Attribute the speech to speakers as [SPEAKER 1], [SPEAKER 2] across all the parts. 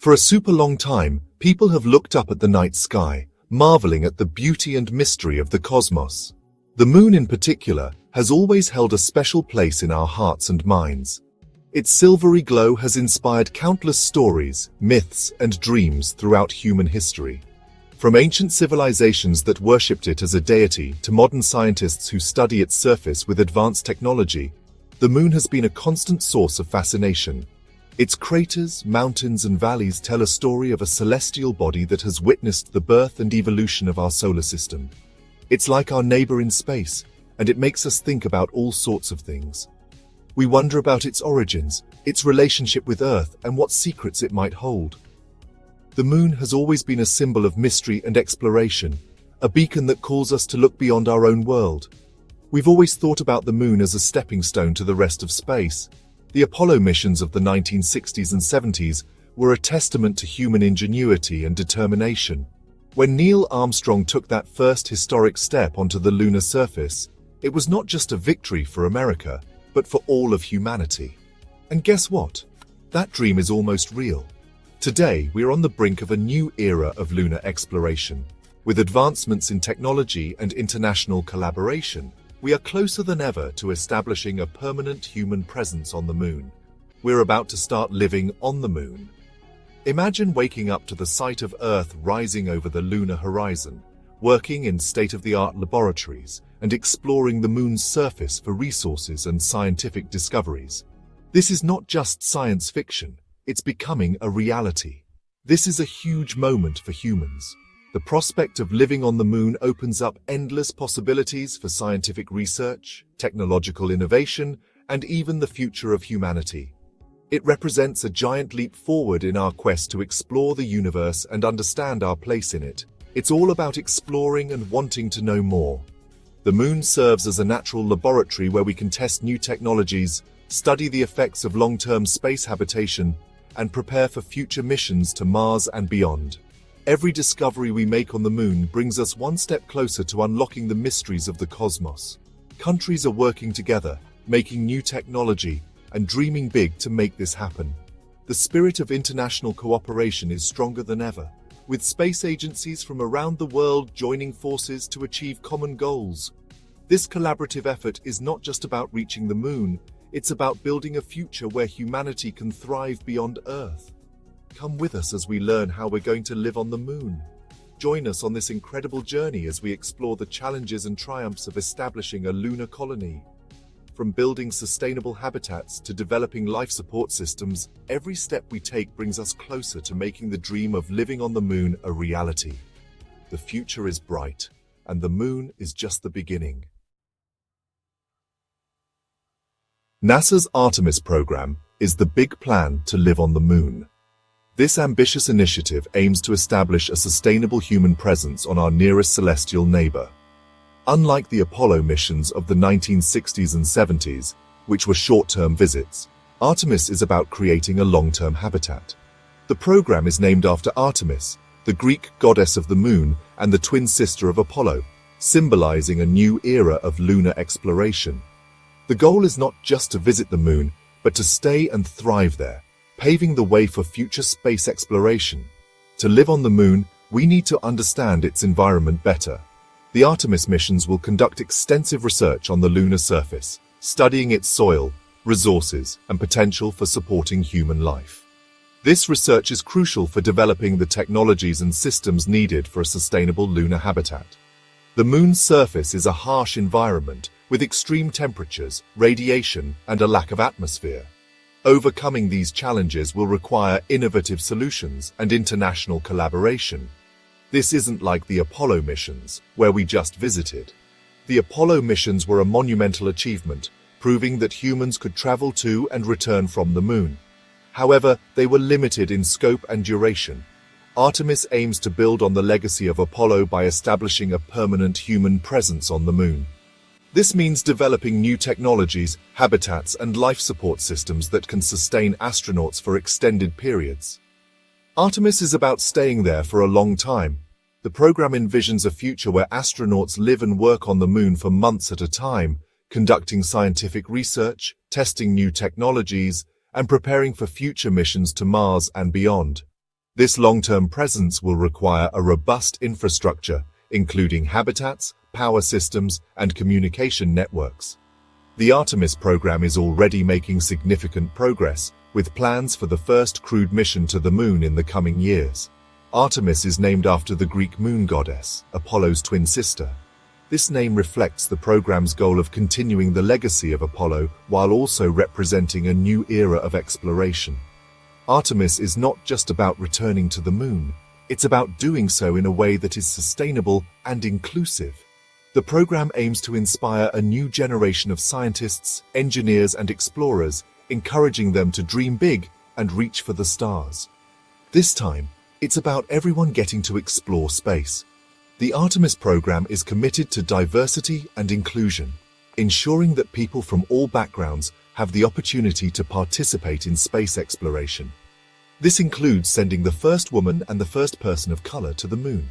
[SPEAKER 1] For a super long time, people have looked up at the night sky, marveling at the beauty and mystery of the cosmos. The moon in particular has always held a special place in our hearts and minds. Its silvery glow has inspired countless stories, myths, and dreams throughout human history. From ancient civilizations that worshipped it as a deity to modern scientists who study its surface with advanced technology, the moon has been a constant source of fascination. Its craters, mountains, and valleys tell a story of a celestial body that has witnessed the birth and evolution of our solar system. It's like our neighbor in space, and it makes us think about all sorts of things. We wonder about its origins, its relationship with Earth, and what secrets it might hold. The moon has always been a symbol of mystery and exploration, a beacon that calls us to look beyond our own world. We've always thought about the moon as a stepping stone to the rest of space. The Apollo missions of the 1960s and 70s were a testament to human ingenuity and determination. When Neil Armstrong took that first historic step onto the lunar surface, it was not just a victory for America, but for all of humanity. And guess what? That dream is almost real. Today, we're on the brink of a new era of lunar exploration. With advancements in technology and international collaboration, we are closer than ever to establishing a permanent human presence on the moon. We're about to start living on the moon. Imagine waking up to the sight of Earth rising over the lunar horizon, working in state-of-the-art laboratories, and exploring the moon's surface for resources and scientific discoveries. This is not just science fiction, it's becoming a reality. This is a huge moment for humans. The prospect of living on the moon opens up endless possibilities for scientific research, technological innovation, and even the future of humanity. It represents a giant leap forward in our quest to explore the universe and understand our place in it. It's all about exploring and wanting to know more. The moon serves as a natural laboratory where we can test new technologies, study the effects of long-term space habitation, and prepare for future missions to Mars and beyond. Every discovery we make on the moon brings us one step closer to unlocking the mysteries of the cosmos. Countries are working together, making new technology, and dreaming big to make this happen. The spirit of international cooperation is stronger than ever, with space agencies from around the world joining forces to achieve common goals. This collaborative effort is not just about reaching the moon, it's about building a future where humanity can thrive beyond Earth. Come with us as we learn how we're going to live on the moon. Join us on this incredible journey as we explore the challenges and triumphs of establishing a lunar colony. From building sustainable habitats to developing life support systems, every step we take brings us closer to making the dream of living on the moon a reality. The future is bright, and the moon is just the beginning. NASA's Artemis program is the big plan to live on the moon. This ambitious initiative aims to establish a sustainable human presence on our nearest celestial neighbor. Unlike the Apollo missions of the 1960s and 70s, which were short-term visits, Artemis is about creating a long-term habitat. The program is named after Artemis, the Greek goddess of the moon and the twin sister of Apollo, symbolizing a new era of lunar exploration. The goal is not just to visit the moon, but to stay and thrive there, paving the way for future space exploration. To live on the moon, we need to understand its environment better. The Artemis missions will conduct extensive research on the lunar surface, studying its soil, resources, and potential for supporting human life. This research is crucial for developing the technologies and systems needed for a sustainable lunar habitat. The moon's surface is a harsh environment with extreme temperatures, radiation, and a lack of atmosphere. Overcoming these challenges will require innovative solutions and international collaboration. This isn't like the Apollo missions, where we just visited. The Apollo missions were a monumental achievement, proving that humans could travel to and return from the moon. However, they were limited in scope and duration. Artemis aims to build on the legacy of Apollo by establishing a permanent human presence on the moon. This means developing new technologies, habitats, and life support systems that can sustain astronauts for extended periods. Artemis is about staying there for a long time. The program envisions a future where astronauts live and work on the moon for months at a time, conducting scientific research, testing new technologies, and preparing for future missions to Mars and beyond. This long-term presence will require a robust infrastructure, including habitats, power systems, and communication networks. The Artemis program is already making significant progress, with plans for the first crewed mission to the moon in the coming years. Artemis is named after the Greek moon goddess, Apollo's twin sister. This name reflects the program's goal of continuing the legacy of Apollo while also representing a new era of exploration. Artemis is not just about returning to the moon, it's about doing so in a way that is sustainable and inclusive. The program aims to inspire a new generation of scientists, engineers, and explorers, encouraging them to dream big and reach for the stars. This time, it's about everyone getting to explore space. The Artemis program is committed to diversity and inclusion, ensuring that people from all backgrounds have the opportunity to participate in space exploration. This includes sending the first woman and the first person of color to the moon.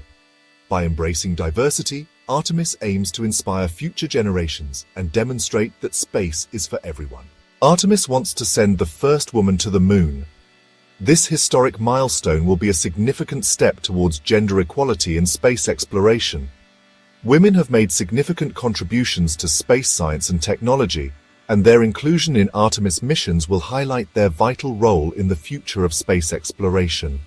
[SPEAKER 1] By embracing diversity, Artemis aims to inspire future generations and demonstrate that space is for everyone. Artemis wants to send the first woman to the moon. This historic milestone will be a significant step towards gender equality in space exploration. Women have made significant contributions to space science and technology, and their inclusion in Artemis missions will highlight their vital role in the future of space exploration.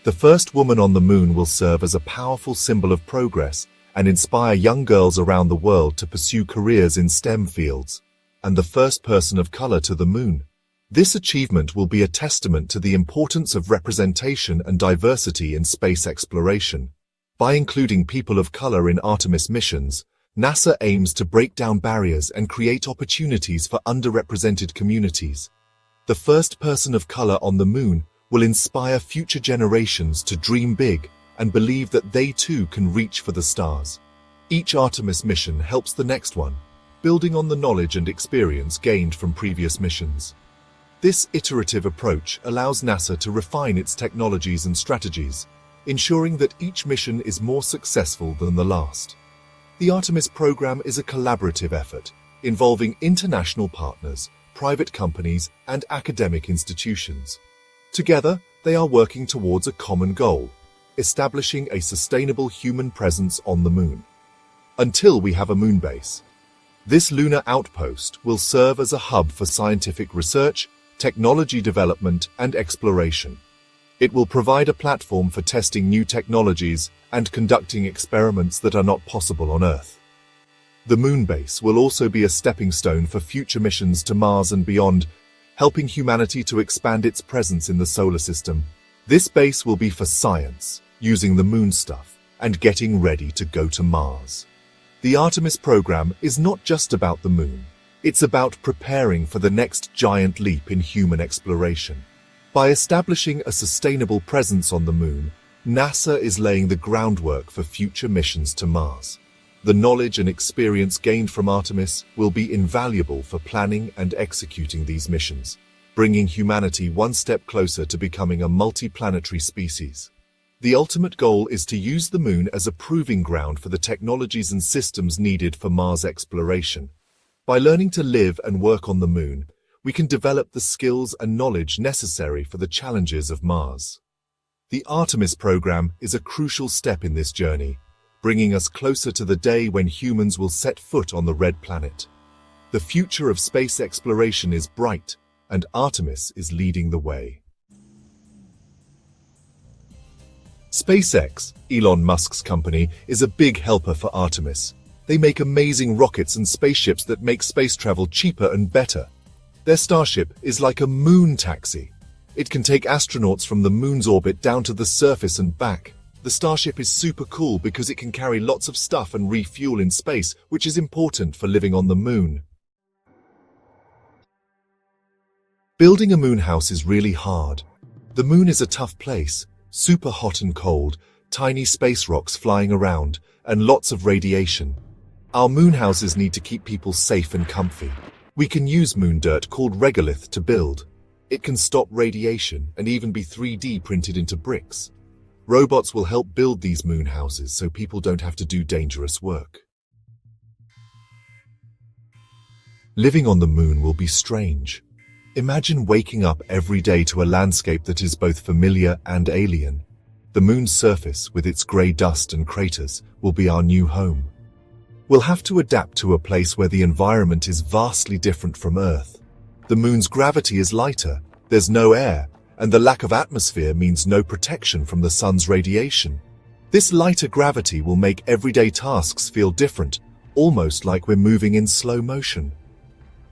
[SPEAKER 1] The first woman on the moon will serve as a powerful symbol of progress and inspire young girls around the world to pursue careers in STEM fields, and the first person of color to the moon. This achievement will be a testament to the importance of representation and diversity in space exploration. By including people of color in Artemis missions, NASA aims to break down barriers and create opportunities for underrepresented communities. The first person of color on the moon will inspire future generations to dream big and believe that they too can reach for the stars. Each Artemis mission helps the next one, building on the knowledge and experience gained from previous missions. This iterative approach allows NASA to refine its technologies and strategies, ensuring that each mission is more successful than the last. The Artemis program is a collaborative effort involving international partners, private companies, and academic institutions. Together, they are working towards a common goal: establishing a sustainable human presence on the moon. Until we have a moon base, this lunar outpost will serve as a hub for scientific research, technology development, and exploration. It will provide a platform for testing new technologies and conducting experiments that are not possible on Earth. The moon base will also be a stepping stone for future missions to Mars and beyond, helping humanity to expand its presence in the solar system. This base will be for science, using the moon stuff, and getting ready to go to Mars. The Artemis program is not just about the moon. It's about preparing for the next giant leap in human exploration. By establishing a sustainable presence on the moon, NASA is laying the groundwork for future missions to Mars. The knowledge and experience gained from Artemis will be invaluable for planning and executing these missions, bringing humanity one step closer to becoming a multi-planetary species. The ultimate goal is to use the moon as a proving ground for the technologies and systems needed for Mars exploration. By learning to live and work on the moon, we can develop the skills and knowledge necessary for the challenges of Mars. The Artemis program is a crucial step in this journey, bringing us closer to the day when humans will set foot on the red planet. The future of space exploration is bright, and Artemis is leading the way. SpaceX, Elon Musk's company, is a big helper for Artemis. They make amazing rockets and spaceships that make space travel cheaper and better. Their Starship is like a moon taxi. It can take astronauts from the moon's orbit down to the surface and back. The Starship is super cool because it can carry lots of stuff and refuel in space, which is important for living on the moon. Building a moon house is really hard. The moon is a tough place, super hot and cold, tiny space rocks flying around, and lots of radiation. Our moon houses need to keep people safe and comfy. We can use moon dirt called regolith to build. It can stop radiation and even be 3D printed into bricks. Robots will help build these moon houses so people don't have to do dangerous work. Living on the moon will be strange. Imagine waking up every day to a landscape that is both familiar and alien. The moon's surface, with its grey dust and craters, will be our new home. We'll have to adapt to a place where the environment is vastly different from Earth. The moon's gravity is lighter, there's no air, and the lack of atmosphere means no protection from the sun's radiation. This lighter gravity will make everyday tasks feel different, almost like we're moving in slow motion.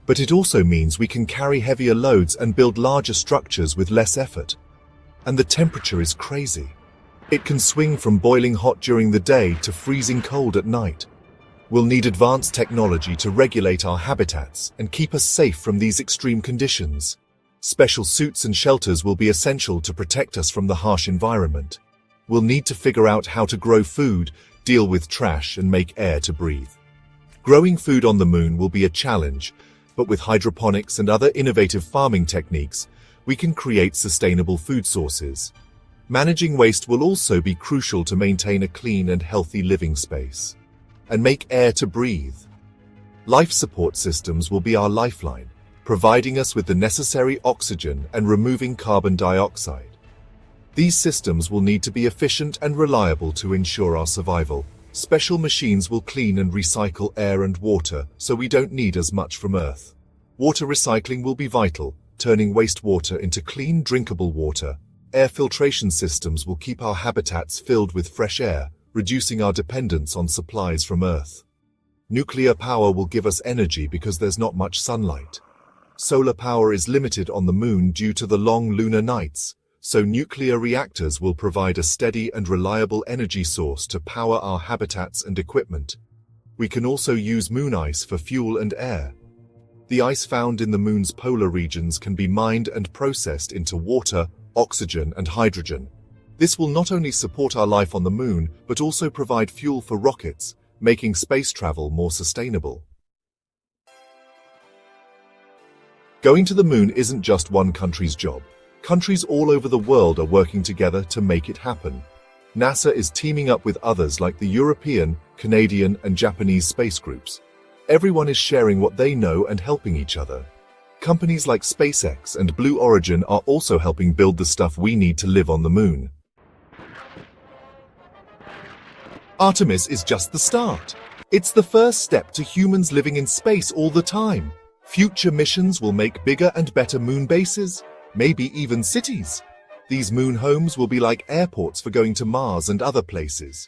[SPEAKER 1] But it also means we can carry heavier loads and build larger structures with less effort. And the temperature is crazy. It can swing from boiling hot during the day to freezing cold at night. We'll need advanced technology to regulate our habitats and keep us safe from these extreme conditions. Special suits and shelters will be essential to protect us from the harsh environment. We'll need to figure out how to grow food, deal with trash, and make air to breathe. Growing food on the moon will be a challenge, but with hydroponics and other innovative farming techniques, we can create sustainable food sources. Managing waste will also be crucial to maintain a clean and healthy living space. And make air to breathe. Life support systems will be our lifeline, providing us with the necessary oxygen and removing carbon dioxide. These systems will need to be efficient and reliable to ensure our survival. Special machines will clean and recycle air and water, so we don't need as much from Earth. Water recycling will be vital, turning wastewater into clean, drinkable water. Air filtration systems will keep our habitats filled with fresh air, reducing our dependence on supplies from Earth. Nuclear power will give us energy because there's not much sunlight. Solar power is limited on the moon due to the long lunar nights, so nuclear reactors will provide a steady and reliable energy source to power our habitats and equipment. We can also use moon ice for fuel and air. The ice found in the moon's polar regions can be mined and processed into water, oxygen, and hydrogen. This will not only support our life on the moon, but also provide fuel for rockets, making space travel more sustainable. Going to the moon isn't just one country's job. Countries all over the world are working together to make it happen. NASA is teaming up with others like the European, Canadian, and Japanese space groups. Everyone is sharing what they know and helping each other. Companies like SpaceX and Blue Origin are also helping build the stuff we need to live on the moon. Artemis is just the start. It's the first step to humans living in space all the time. Future missions will make bigger and better moon bases, maybe even cities. These moon homes will be like airports for going to Mars and other places.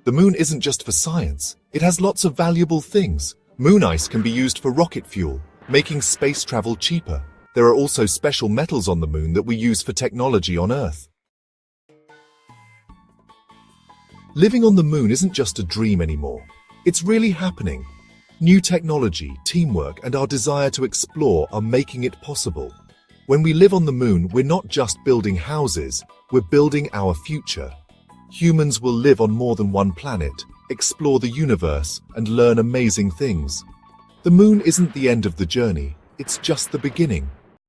[SPEAKER 1] The moon isn't just for science. It has lots of valuable things. Moon ice can be used for rocket fuel, making space travel cheaper. There are also special metals on the moon that we use for technology on Earth. Living on the moon isn't just a dream anymore. It's really happening. New technology, teamwork, and our desire to explore are making it possible. When we live on the moon, we're not just building houses, we're building our future. Humans will live on more than one planet, explore the universe, and learn amazing things. The moon isn't the end of the journey, it's just the beginning.